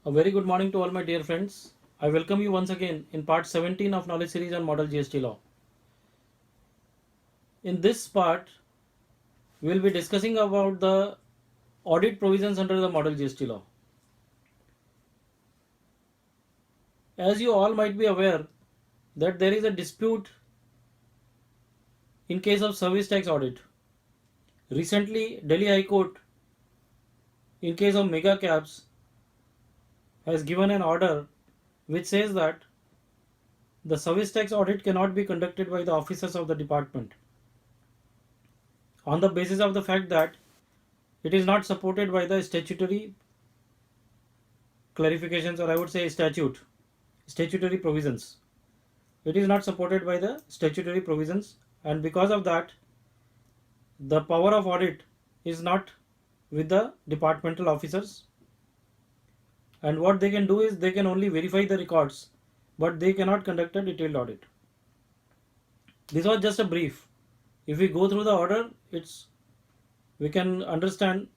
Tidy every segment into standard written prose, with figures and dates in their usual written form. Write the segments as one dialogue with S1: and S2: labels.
S1: A very good morning to all my dear friends. I welcome you once again in part 17 of knowledge series on model GST law. In this part, we will be discussing about the audit provisions under the model GST law. As you all might be aware that there is a dispute in case of service tax audit. Recently, Delhi High Court in case of mega cabs has given an order which says that the service tax audit cannot be conducted by the officers of the department on the basis of the fact that it is not supported by the statutory clarifications, or I would say statutory provisions. It is not supported by the statutory provisions, and because of that, the power of audit is not with the departmental officers. And what they can do is they can only verify the records, but they cannot conduct a detailed audit. This was just a brief. If we go through the order, we can understand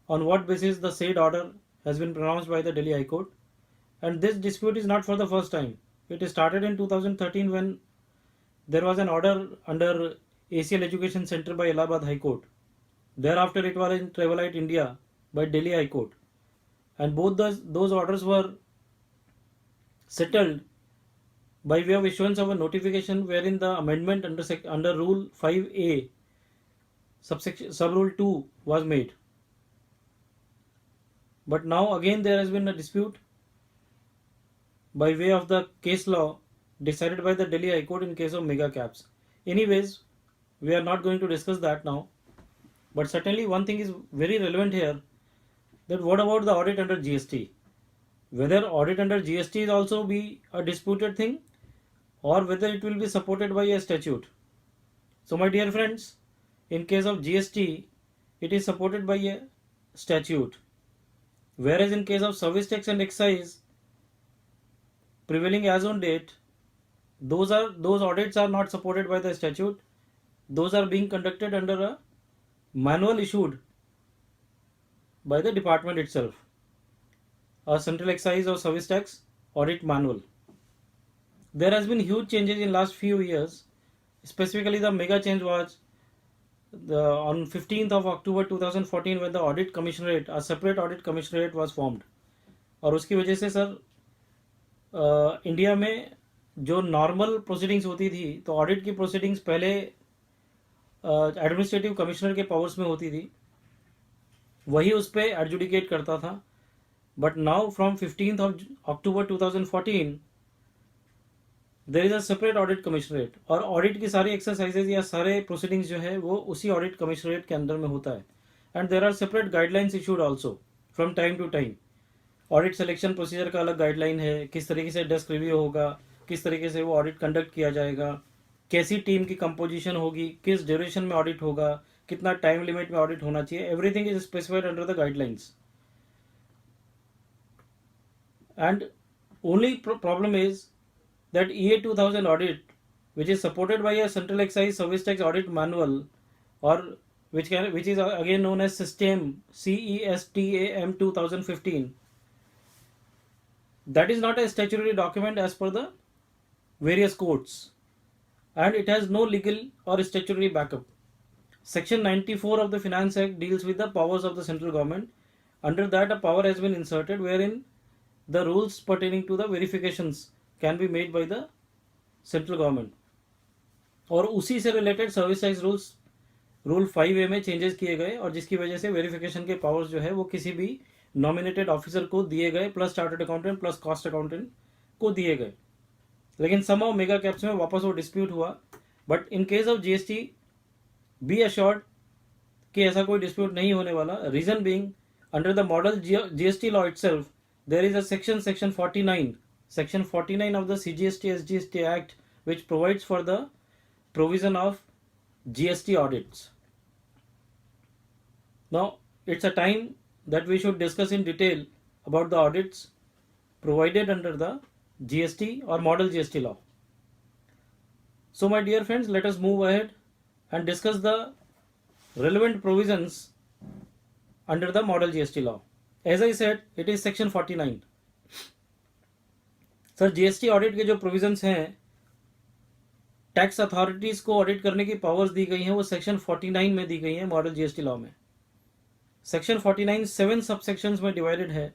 S1: on what basis the said order has been pronounced by the Delhi High Court. And this dispute is not for the first time. It started in 2013 when there was an order under ACL Education Center by Allahabad High Court. Thereafter it was in Travelite India by Delhi High Court. And both those orders were settled by way of issuance of a notification wherein the amendment under Rule 5A sub-rule 2 was made. But now again there has been a dispute by way of the case law decided by the Delhi High Court in case of mega cabs. Anyways, we are not going to discuss that now. But certainly one thing is very relevant here, that what about the audit under GST? Whether audit under GST is also be a disputed thing, or whether it will be supported by a statute. So my dear friends, in case of GST, it is supported by a statute. Whereas in case of service tax and excise, prevailing as on date, those audits are not supported by the statute. Those are being conducted under a manual issued by the department itself, a central excise or service tax audit manual. There has been huge changes in last few years. Specifically, the mega change was on 15th of October 2014 when the audit commissionerate, a separate audit commissionerate was formed. और उसकी वजह से sir India में जो normal proceedings होती थी, तो audit की प्रोसीडिंग्स पहले एडमिनिस्ट्रेटिव कमिश्नर के पावर्स में होती थी, वही उस पर एडजुडिकेट करता था. But now from 15th of October 2014 there is a separate audit commissionerate, और ऑडिट की सारी एक्सरसाइजेज या सारे प्रोसीडिंग्स जो है वो उसी ऑडिट कमिश्नरेट के अंदर में होता है. And there are separate guidelines issued also from time to time. Audit selection procedure का अलग गाइडलाइन है, किस तरीके से डेस्क रिव्यू होगा, किस तरीके से वो ऑडिट कंडक्ट किया जाएगा, कैसी टीम की कंपोजिशन होगी, किस ड्यूरेशन में ऑडिट होगा, कितना टाइम लिमिट में ऑडिट होना चाहिए. Everything is specified under the guidelines. And only problem is that EA 2000 audit, which is supported by a central excise service tax audit manual, or which is again known as system CESTAM 2015, that is not a statutory document as per the various courts, and it has no legal or statutory backup. Section 94 of the Finance Act deals with the powers of the central government. Under that, a power has been inserted wherein the rules pertaining to the verifications can be made by the central government. और उसी से related service tax rule 5A में changes किए गए, और जिसकी वजह से वेरिफिकेशन के पावर्स जो है वो किसी भी नॉमिनेटेड ऑफिसर को दिए गए, plus chartered accountant plus cost accountant को दिए गए. लेकिन समहाउ मेगा कैप्स में वापस वो डिस्प्यूट हुआ. But in case of GST be assured कि ऐसा कोई डिस्प्यूट नहीं होने वाला. Reason being, under the model GST law itself there is a section 49 of the CGST SGST Act, which provides for the provision of GST audits. Now it's a time that we should discuss in detail about the audits provided under the GST or model GST law. So my dear friends, let us move ahead and discuss the relevant provisions under the model GST law. As I said, it is section 49. Sir GST audit के जो provisions हैं, tax authorities को audit करने की powers दी गई हैं, वो section 49 में दी गई हैं मॉडल जीएसटी लॉ में। सेक्शन 49 7 सब सेक्शंस में डिवाइडेड है,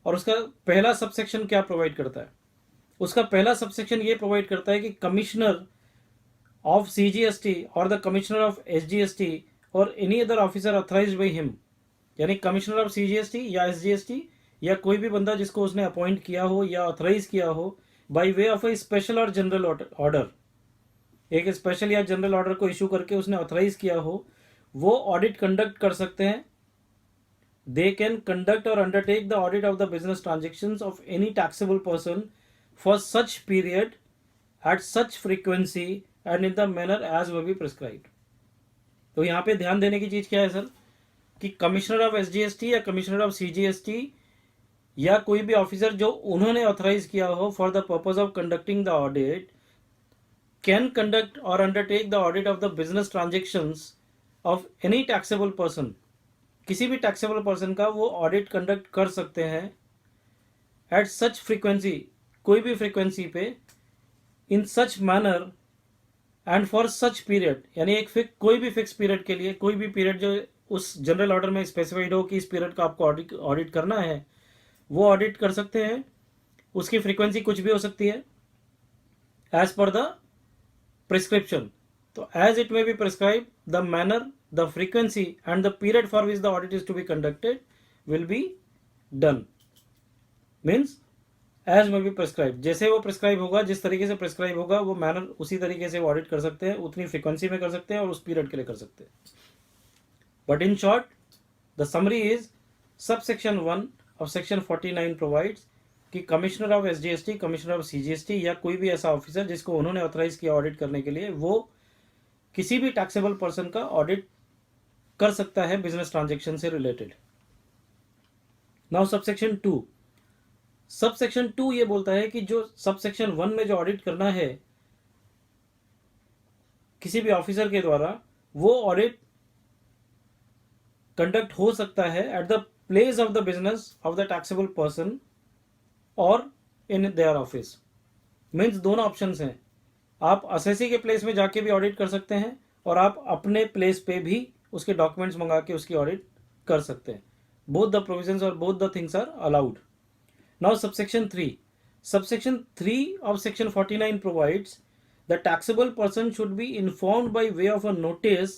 S1: और उसका पहला सबसेक्शन क्या प्रोवाइड करता है? उसका पहला सबसेक्शन ये प्रोवाइड करता है कि कमिश्नर ऑफ सीजीएसटी और द कमिश्नर ऑफ एसजीएसटी और any other officer authorised by him, यानी कमिश्नर ऑफ सीजीएसटी या एसजीएसटी या कोई भी बंदा जिसको उसने अपॉइंट किया हो या ऑथराइज किया हो by way of A special और जनरल ऑर्डर, एक स्पेशल या जनरल ऑर्डर को इशू करके उसने ऑथराइज किया हो, वो ऑडिट कंडक्ट कर सकते हैं। दे कैन कंडक्ट और undertake the audit of the business transactions of any taxable person for such period at such frequency and in the manner as will be prescribed. तो यहाँ पे ध्यान देने की चीज क्या है सर, कि कमिश्नर ऑफ एसजीएसटी या कमिश्नर ऑफ सीजीएसटी या कोई भी ऑफिसर जो उन्होंने ऑथराइज किया हो for the purpose of conducting the audit can conduct और undertake the audit of the business transactions of any taxable person, किसी भी टैक्सेबल पर्सन का वो ऑडिट कंडक्ट कर सकते हैं एट सच फ्रीक्वेंसी, कोई भी फ्रीक्वेंसी पे, in such manner and for such period, यानी एक कोई भी फिक्स पीरियड के लिए, कोई भी पीरियड जो उस जनरल ऑर्डर में स्पेसिफाइड हो कि इस पीरियड का आपको ऑडिट करना है, वो ऑडिट कर सकते हैं। उसकी फ्रीक्वेंसी कुछ भी हो सकती है एज पर द प्रिस्क्रिप्शन। तो as it may be prescribe the manner, the frequency and the period for which the audit is to be conducted will be done, means as may be prescribe, जैसे वो prescribe होगा, जिस तरीके से prescribe होगा वो manner, उसी तरीके से वो ऑडिट कर सकते हैं, उतनी फ्रीक्वेंसी में कर सकते हैं और उस पीरियड के लिए कर सकते हैं। But in short the summary is subsection 1 of section 49 provides कि commissioner of SGST, commissioner of CGST या कोई भी ऐसा ऑफिसर जिसको उन्होंने ऑथराइज किया ऑडिट करने के लिए, वो किसी भी टैक्सेबल पर्सन का ऑडिट कर सकता है बिजनेस ट्रांजेक्शन से रिलेटेड। नाउ सबसेक्शन 2, सबसेक्शन 2 ये बोलता है कि जो सबसेक्शन 1 में जो ऑडिट करना है किसी भी ऑफिसर के द्वारा, वो ऑडिट कंडक्ट हो सकता है eight the place of the business of the taxable person और इन देयर ऑफिस। मीन्स दोनों ऑप्शंस हैं, आप असेसी के प्लेस में जाके भी ऑडिट कर सकते हैं और आप अपने प्लेस पे भी उसके डॉक्यूमेंट्स मंगा के उसकी ऑडिट कर सकते हैं। बोथ द प्रोविजंस और both the things are allowed. Now subsection 3, subsection 3 of section 49 provides the taxable person should be informed by way of a notice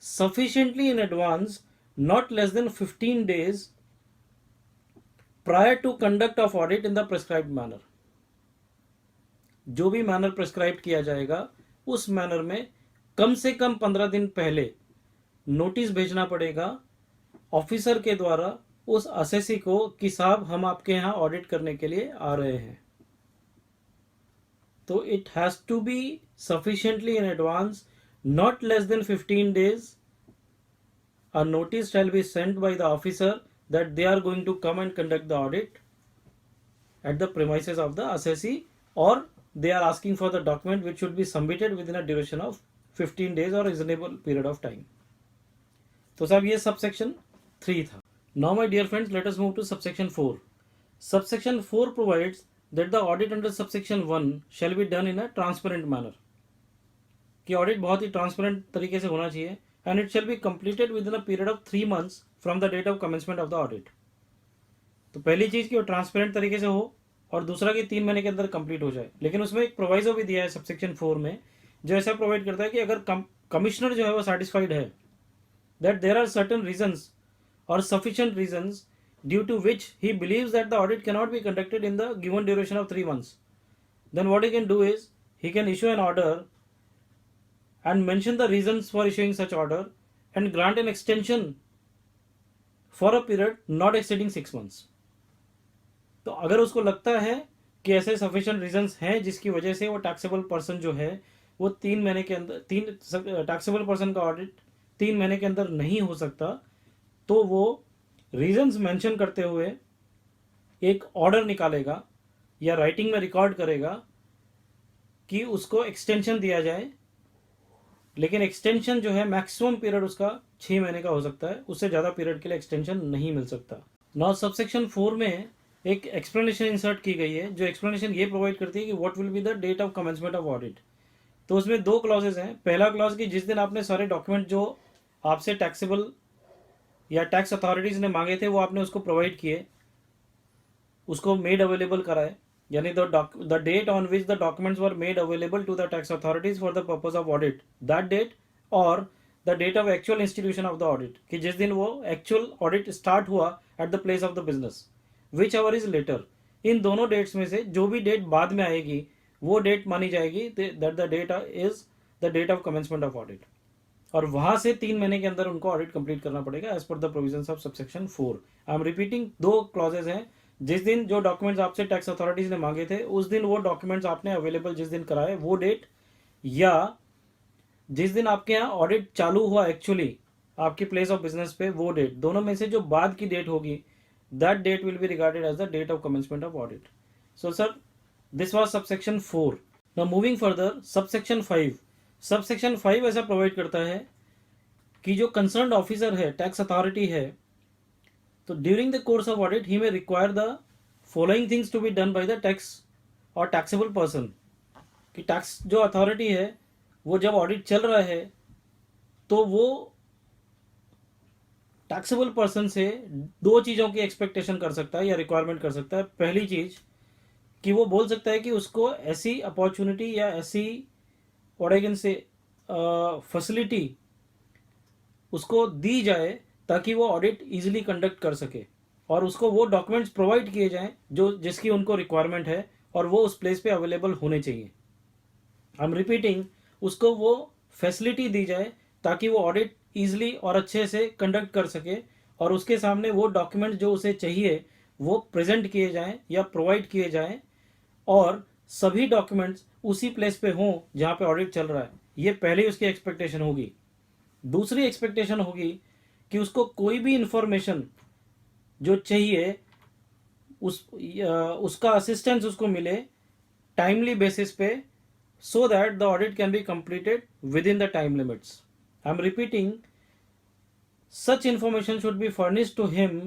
S1: sufficiently in advance, not less than 15 days prior to conduct of audit in the prescribed manner। जो भी manner prescribe किया जाएगा उस manner में कम से कम 15 दिन पहले notice भेजना पड़ेगा ऑफिसर के द्वारा उस असेसी को कि साहब हम आपके यहाँ ऑडिट करने के लिए आ रहे हैं। तो it has to be sufficiently in advance, not less than 15 days। A notice shall be sent by the officer that they are going to come and conduct the audit at the premises of the assessee, और they are asking for the document which should be submitted within a duration of 15 days or reasonable period of time। तो साहब ये subsection 3 था। Now my dear friends, let us move to subsection 4। Subsection 4 provides that the audit under subsection 1 shall be done in a transparent manner, कि audit बहुत ही transparent तरीके से होना चाहिए, and it shall be completed within a period of 3 months from the date of commencement of the audit। तो पहली चीज कि वो ट्रांसपेरेंट तरीके से हो और दूसरा कि 3 महीने के अंदर कंप्लीट हो जाए। लेकिन उसमें एक प्रोवाइजो भी दिया है सबसेक्शन 4 में, जो ऐसा प्रोवाइड करता है कि अगर कमिश्नर जो है वो सेटिस्फाइड है that there are certain reasons और sufficient reasons due to which he believes that the audit can not be conducted in the given duration of 3 months, then what he can do is he can issue an order and mention the reasons for issuing such order and grant an extension for a period not exceeding 6 months। तो अगर उसको लगता है कि ऐसे sufficient reasons हैं जिसकी वजह से वो टैक्सेबल पर्सन जो है वो 3 महीने के अंदर, टैक्सेबल पर्सन का ऑडिट 3 महीने के अंदर नहीं हो सकता, तो वो रीजंस मेंशन करते हुए एक ऑर्डर निकालेगा या राइटिंग में रिकॉर्ड करेगा कि उसको एक्सटेंशन दिया जाए। लेकिन एक्सटेंशन जो है मैक्सिमम पीरियड उसका 6 महीने का हो सकता है, उससे ज़्यादा पीरियड के लिए एक्सटेंशन नहीं मिल सकता। नाउ सबसेक्शन 4 में एक एक्सप्लेनेशन इंसर्ट की गई है, जो एक्सप्लेनेशन ये प्रोवाइड करती है कि what will be the date of commencement of audit. तो उसमें दो क्लॉजेज हैं। पहला क्लॉज कि जिस दिन आपने सारे डॉक्यूमेंट जो आपसे टैक्सेबल या टैक्स अथॉरिटीज ने मांगे थे वो आपने उसको प्रोवाइड किए, उसको मेड अवेलेबल कराए, यानी the date on which the documents were made available to the tax authorities for the purpose of audit, that date, और the date of actual institution of the audit, कि जिस दिन वो actual audit start हुआ at the place of the business, whichever is later. इन दोनों dates में से जो भी डेट बाद में आएगी वो डेट मानी जाएगी that the date is the date of commencement of audit, और वहां से 3 महीने के अंदर उनको ऑडिट कंप्लीट करना पड़ेगा as per the provisions of subsection 4। I am repeating, दो क्लॉजेज हैं। जिस दिन जो डॉक्यूमेंट्स आपसे टैक्स अथॉरिटीज ने मांगे थे उस दिन वो डॉक्यूमेंट्स आपने अवेलेबल जिस दिन कराए वो डेट, या जिस दिन आपके यहाँ ऑडिट चालू हुआ एक्चुअली आपकी प्लेस ऑफ बिजनेस पे वो डेट, दोनों में से जो बाद की डेट होगी that date will be regarded as the date of commencement of audit. So sir, this was subsection 4। Now moving further, subsection 5। Subsection 5 ऐसा प्रोवाइड करता है कि जो कंसर्न्ड ऑफिसर है, टैक्स अथॉरिटी है, तो during the course of audit he may require the following things to be done by the tax और taxable person. कि टैक्स जो अथॉरिटी है वो जब ऑडिट चल रहा है तो वो टैक्सेबल पर्सन से दो चीज़ों की एक्सपेक्टेशन कर सकता है या रिक्वायरमेंट कर सकता है। पहली चीज़ कि वो बोल सकता है कि उसको ऐसी अपॉर्चुनिटी या ऐसी ऑर्गेन से फैसिलिटी उसको दी जाए ताकि वो ऑडिट इजीली कंडक्ट कर सके, और उसको वो डॉक्यूमेंट्स प्रोवाइड किए जाएं जो जिसकी उनको रिक्वायरमेंट है, और वो उस प्लेस पे अवेलेबल होने चाहिए। आई एम रिपीटिंग, उसको वो फैसिलिटी दी जाए ताकि वो ऑडिट ईजिली और अच्छे से कंडक्ट कर सके, और उसके सामने वो डॉक्यूमेंट जो उसे चाहिए वो प्रेजेंट किए जाएं या प्रोवाइड किए जाएं, और सभी डॉक्यूमेंट्स उसी प्लेस पे हों जहाँ पे ऑडिट चल रहा है। ये पहले उसकी एक्सपेक्टेशन होगी। दूसरी एक्सपेक्टेशन होगी कि उसको कोई भी इंफॉर्मेशन जो चाहिए उसका असिस्टेंस उसको मिले टाइमली बेसिस पे, so that the audit can be completed within the time limits. I am repeating, such information should be furnished to him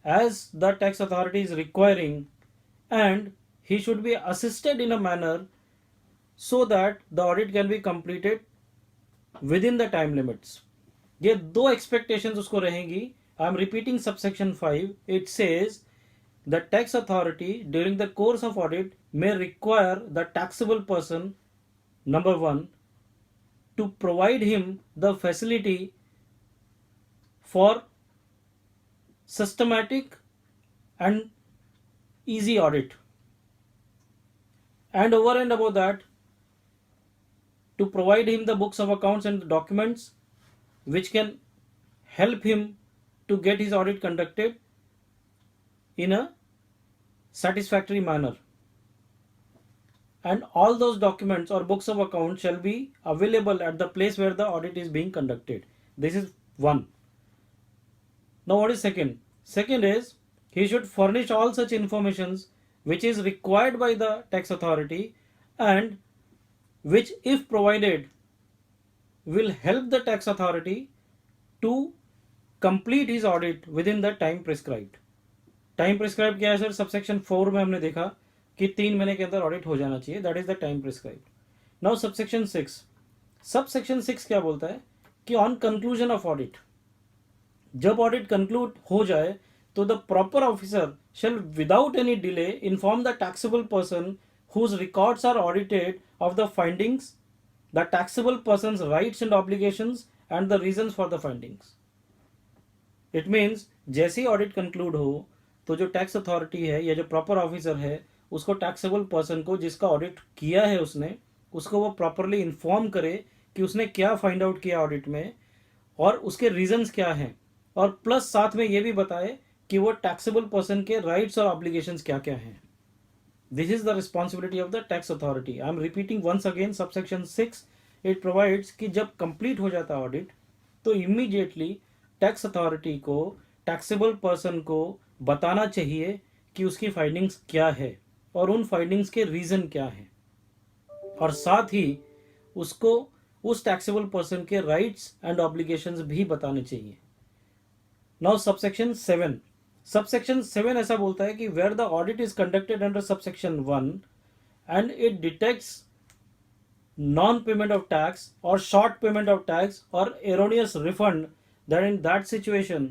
S1: as the tax authority is requiring, and he should be assisted in a manner so that the audit can be completed within the time limits. ये दो expectations उसको रहेंगी। I am repeating subsection 5. It says the tax authority during the course of audit may require the taxable person, number 1, to provide him the facility for systematic and easy audit, and over and above that, to provide him the books of accounts and the documents which can help him to get his audit conducted in a satisfactory manner. And all those documents or books of account shall be available at the place where the audit is being conducted. This is one. Now what is second? Second is he should furnish all such informations which is required by the tax authority, and which if provided will help the tax authority to complete his audit within the time prescribed. Time prescribe क्या है sir? Subsection 4 में हमने देखा कि 3 महीने के अंदर audit हो जाना चाहिए, that is the time prescribe. Now subsection 6। Subsection 6 क्या बोलता है कि ऑन कंक्लूजन ऑफ ऑडिट, जब ऑडिट कंक्लूड हो जाए तो the proper officer shall without any delay inform the taxable person whose records are audited of the findings, the taxable person's rights and obligations, and the reasons for the findings. It means जैसे ही audit conclude हो तो जो tax authority है या जो proper officer है उसको taxable person को जिसका ऑडिट किया है उसको वो प्रॉपरली इन्फॉर्म करे कि उसने क्या फाइंड आउट किया ऑडिट में और उसके रीजंस क्या हैं, और प्लस साथ में ये भी बताए कि वो टैक्सेबल पर्सन के राइट्स और ऑब्लिगेशंस क्या क्या हैं। This is the responsibility of the tax authority. I am repeating once again, subsection 6 it provides कि जब कंप्लीट हो जाता ऑडिट तो इमीडिएटली टैक्स अथॉरिटी को टैक्सेबल पर्सन को बताना चाहिए कि उसकी फाइंडिंग्स क्या है और उन फाइंडिंग्स के रीजन क्या है, और साथ ही उसको उस टैक्सेबल पर्सन के राइट्स एंड ऑब्लिगेशंस भी बताने चाहिए। Now subsection 7। सबसेक्शन 7 ऐसा बोलता है कि where the audit is conducted under subsection 1 and it detects non payment of tax और शॉर्ट पेमेंट ऑफ टैक्स और erroneous refund, that in that situation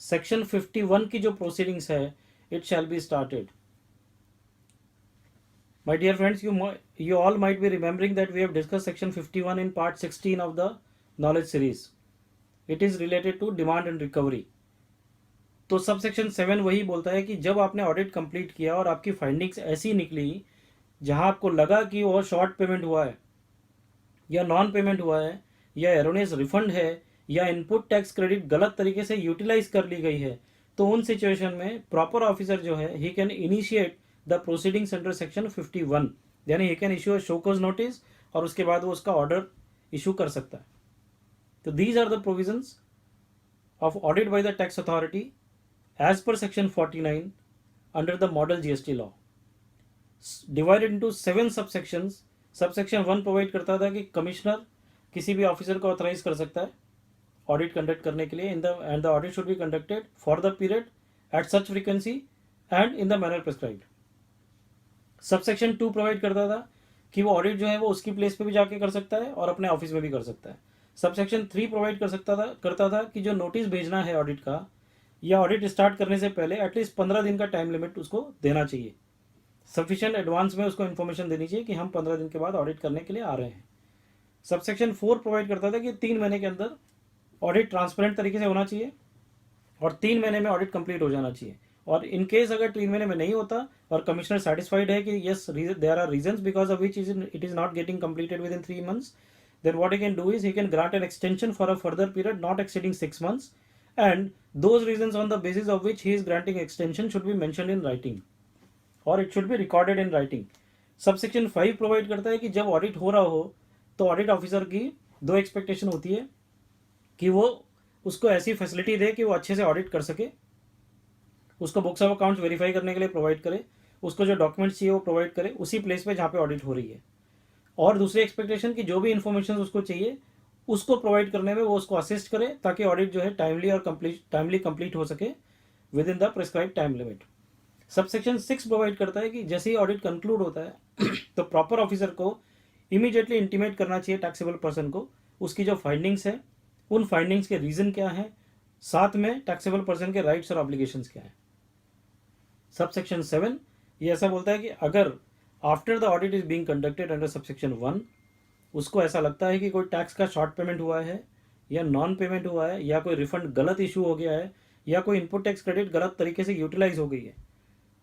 S1: section 51 की जो प्रोसीडिंग्स है it shall be started. My dear friends, you all might be remembering that we have discussed section 51 in part 16 of the knowledge series. It is related to demand and recovery. तो sub section 7 वही बोलता है कि जब आपने audit complete किया और आपकी फाइंडिंग्स ऐसी निकली जहां आपको लगा कि वो शॉर्ट पेमेंट हुआ है या नॉन पेमेंट हुआ है या एरोनियस रिफंड है या इनपुट टैक्स क्रेडिट गलत तरीके से यूटिलाइज कर ली गई है, तो उन सिचुएशन में प्रॉपर ऑफिसर जो है he can initiate the proceedings under section 51, यानी ही can issue a show cause notice और उसके बाद वो उसका ऑर्डर इशू कर सकता है. तो these are the provisions of audit by the tax authority as per section 49 under the model GST law, divided into 7 subsections. Subsection 1 provide करता था कि कमिश्नर किसी भी ऑफिसर को ऑथराइज कर सकता है ऑडिट कंडक्ट करने के लिए and the audit should be conducted for the period at such frequency and in the manner prescribed. Subsection 2 provide करता था कि वो ऑडिट जो है वो उसकी प्लेस पे भी जाके कर सकता है और अपने ऑफिस में भी कर सकता है. सबसेक्शन 3 प्रोवाइड करता था कि जो नोटिस भेजना है ऑडिट का या ऑडिट स्टार्ट करने से पहले एटलीस्ट 15 दिन का टाइम लिमिट उसको देना चाहिए. सफिशिएंट एडवांस में उसको इन्फॉर्मेशन देनी चाहिए कि हम 15 दिन के बाद ऑडिट करने के लिए आ रहे हैं. सबसेक्शन 4 प्रोवाइड करता था कि 3 महीने के अंदर ऑडिट ट्रांसपेरेंट तरीके से होना चाहिए और 3 महीने में ऑडिट कंप्लीट हो जाना चाहिए. और इन केस अगर 3 महीने में नहीं होता और कमिश्नर सेटिस्फाइड है कि yes there are reasons because of which it is not getting completed within 3 months, then what he can do is he can grant an extension for a further period not exceeding 6 months, and those reasons on the basis of which he is granting extension should be mentioned in writing or it should be recorded in writing. Subsection 5 provide करता है कि जब audit हो रहा हो तो audit officer की 2 expectation होती है कि वो उसको ऐसी फैसिलिटी दे कि वो अच्छे से ऑडिट कर सके, उसको बुक्स ऑफ अकाउंट्स वेरीफाई करने के लिए प्रोवाइड करे, उसको जो डॉक्यूमेंट्स चाहिए वो प्रोवाइड करे उसी प्लेस पे जहाँ पे ऑडिट हो रही है. और दूसरी एक्सपेक्टेशन कि जो भी इन्फॉर्मेशन उसको चाहिए उसको प्रोवाइड करने में वो उसको असिस्ट करे ताकि ऑडिट जो है टाइमली कंप्लीट हो सके with in the prescribe time limit. Subsection 6 provide करता है कि जैसे ही ऑडिट कंक्लूड होता है तो प्रॉपर ऑफिसर को इमीडिएटली इंटीमेट करना चाहिए टैक्सेबल पर्सन को उसकी जो फाइंडिंग्स है उन फाइंडिंग्स के रीजन क्या है, साथ में टैक्सेबल पर्सन के राइट्स और ऑब्लिगेशंस क्या है. सबसेक्शन 7 ये ऐसा बोलता है कि अगर after the audit is being conducted under subsection 1 उसको ऐसा लगता है कि कोई टैक्स का शॉर्ट पेमेंट हुआ है या नॉन पेमेंट हुआ है या कोई रिफंड गलत इशू हो गया है या कोई इनपुट टैक्स क्रेडिट गलत तरीके से यूटिलाइज हो गई है,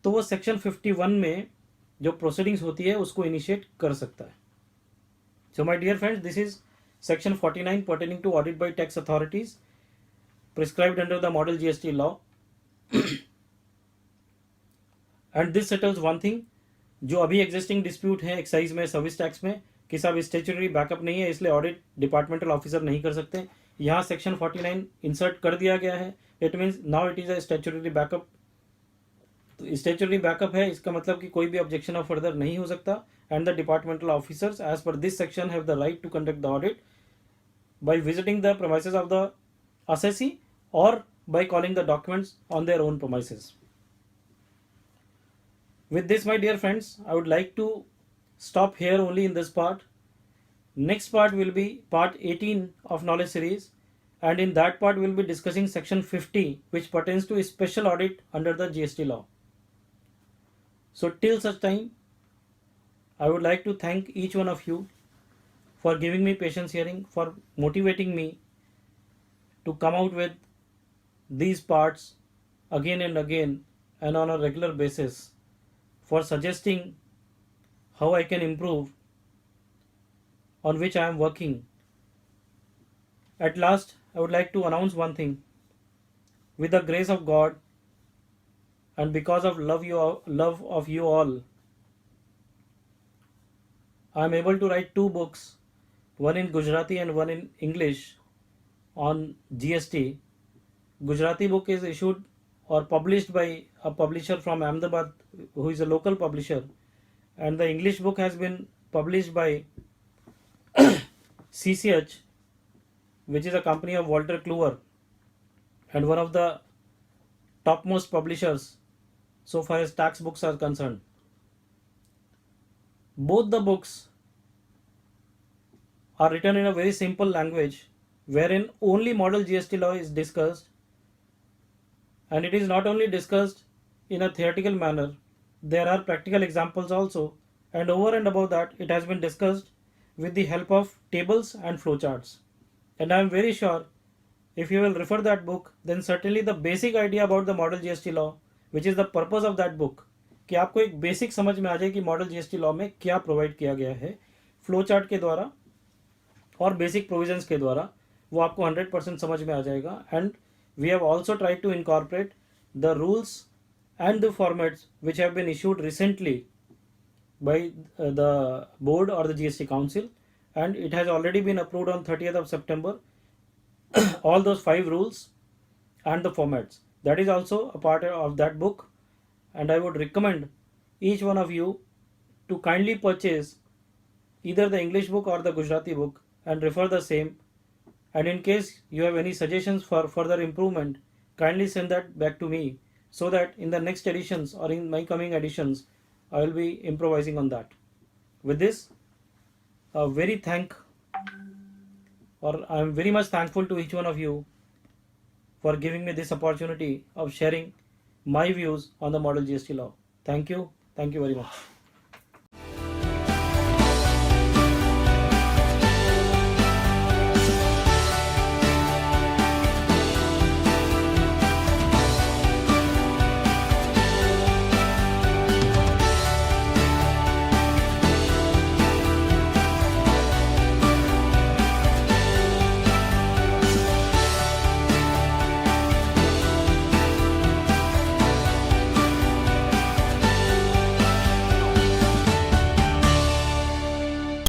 S1: तो वो सेक्शन 51 में जो प्रोसीडिंग्स होती है उसको इनिशिएट कर सकता है. So my dear friends, this is section 49 pertaining to audit by tax authorities prescribed under the model GST law. And this settles one thing, जो अभी एग्जिस्टिंग डिस्प्यूट है एक्साइज में सर्विस टैक्स में कि सब स्टेचुटरी बैकअप नहीं है इसलिए ऑडिट डिपार्टमेंटल ऑफिसर नहीं कर सकते, यहाँ सेक्शन 49 इंसर्ट कर दिया गया है. It means now it is a statutory backup. तो स्टेचुटरी बैकअप है इसका मतलब कि कोई भी ऑब्जेक्शन ऑफ फर्दर नहीं हो सकता and the departmental officers as per this section have the right to conduct the audit by visiting the premises of the assessee or by calling the documents on their own premises. With this, my dear friends, I would like to stop here only in this part. Next part will be part 18 of knowledge series, and in that part we'll be discussing section 50 which pertains to a special audit under the GST law. So till such time, I would like to thank each one of you for giving me patience hearing, for motivating me to come out with these parts again and again and on a regular basis, for suggesting how I can improve, on which I am working. At last, I would like to announce one thing. With the grace of God and because of love of you all, I am able to write 2 books, one in Gujarati and one in English, on GST. Gujarati book is issued or published by a publisher from Ahmedabad who is a local publisher, and the English book has been published by CCH, which is a company of Walter Kluwer and one of the topmost publishers so far as tax books are concerned. Both the books are written in a very simple language wherein only model GST law is discussed, and it is not only discussed in a theoretical manner, there are practical examples also, and over and above that it has been discussed with the help of tables and flowcharts. And I am very sure if you will refer that book, then certainly the basic idea about the model GST law, which is the purpose of that book, कि आपको एक basic समझ में आ जाए कि model GST law में क्या provide किया गया है फ्लो चार्ट के द्वारा और बेसिक प्रोविजंस के द्वारा, वो आपको 100% समझ में आ जाएगा. And we have also try to incorporate the rules and the formats which have been issued recently by the board or the GST council, and it has already been approved on 30th of September. All those 5 rules and the formats, that is also a part of that book, and I would recommend each one of you to kindly purchase either the English book or the Gujarati book and refer the same. And in case you have any suggestions for further improvement, kindly send that back to me, so that in the next editions or in my coming editions I will be improvising on that. With this, I am very much thankful to each one of you for giving me this opportunity of sharing my views on the model GST law. Thank you very much.